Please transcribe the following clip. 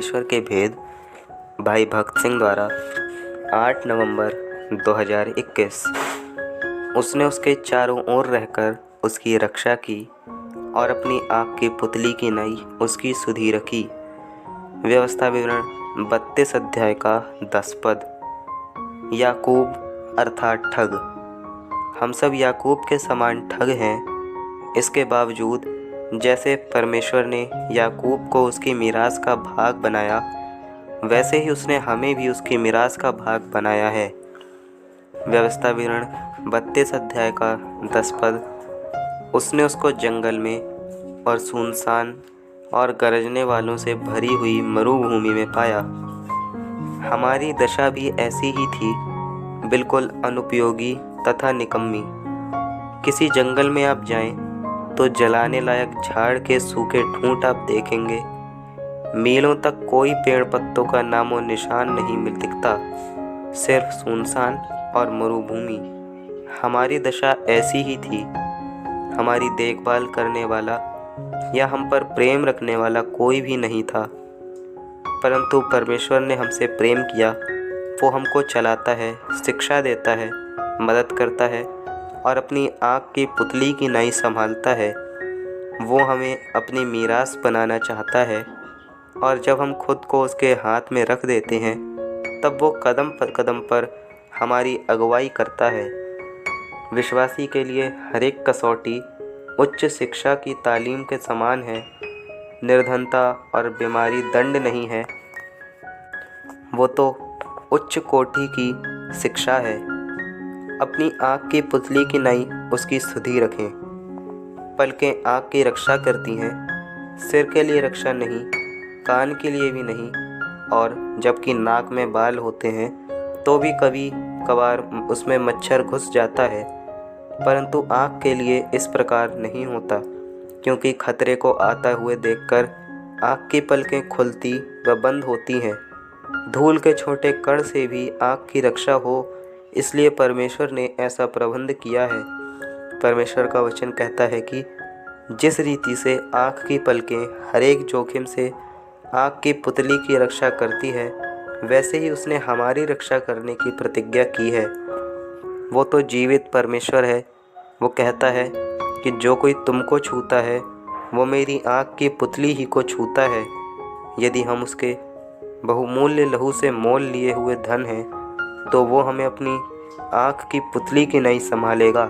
परमेश्वर के भेद भाई भक्त सिंह द्वारा 8 नवंबर 2021। उसने उसके चारों ओर रहकर उसकी रक्षा की और अपनी आग की पुतली की नई उसकी सुधि रखी। व्यवस्था विवरण 32 अध्याय का 10 पद। याकूब अर्थात ठग। हम सब याकूब के समान ठग हैं। इसके बावजूद जैसे परमेश्वर ने याकूब को उसकी मीरास का भाग बनाया, वैसे ही उसने हमें भी उसकी मीरास का भाग बनाया है। व्यवस्था विवरण 32 अध्याय का 10 पद। उसने उसको जंगल में और सुनसान और गरजने वालों से भरी हुई मरुभूमि में पाया। हमारी दशा भी ऐसी ही थी, बिल्कुल अनुपयोगी तथा निकम्मी। किसी जंगल में आप जाएं तो जलाने लायक झाड़ के सूखे ठूंठ आप देखेंगे। मीलों तक कोई पेड़ पत्तों का नामो निशान नहीं मिल दिखता, सिर्फ सुनसान और मरुभूमि। हमारी दशा ऐसी ही थी। हमारी देखभाल करने वाला या हम पर प्रेम रखने वाला कोई भी नहीं था, परंतु परमेश्वर ने हमसे प्रेम किया। वो हमको चलाता है, शिक्षा देता है, मदद करता है और अपनी आँख की पुतली की नाई संभालता है। वो हमें अपनी मीरास बनाना चाहता है और जब हम खुद को उसके हाथ में रख देते हैं, तब वो कदम पर हमारी अगुवाई करता है। विश्वासी के लिए हर एक कसौटी उच्च शिक्षा की तालीम के समान है। निर्धनता और बीमारी दंड नहीं है, वो तो उच्च कोटि की शिक्षा है। अपनी आँख की पुतली की नाई उसकी सुधि रखें। पलकें आँख की रक्षा करती हैं, सिर के लिए रक्षा नहीं, कान के लिए भी नहीं, और जबकि नाक में बाल होते हैं तो भी कभी कभार उसमें मच्छर घुस जाता है, परंतु आँख के लिए इस प्रकार नहीं होता, क्योंकि खतरे को आता हुए देखकर आँख की पलकें खुलती व बंद होती हैं। धूल के छोटे कण से भी आँख की रक्षा हो, इसलिए परमेश्वर ने ऐसा प्रबंध किया है। परमेश्वर का वचन कहता है कि जिस रीति से आँख की पलकें हर एक जोखिम से आँख की पुतली की रक्षा करती है, वैसे ही उसने हमारी रक्षा करने की प्रतिज्ञा की है। वो तो जीवित परमेश्वर है। वो कहता है कि जो कोई तुमको छूता है वो मेरी आँख की पुतली ही को छूता है। यदि हम उसके बहुमूल्य लहू से मोल लिए हुए धन हैं, तो वो हमें अपनी आँख की पुतली की नहीं संभालेगा।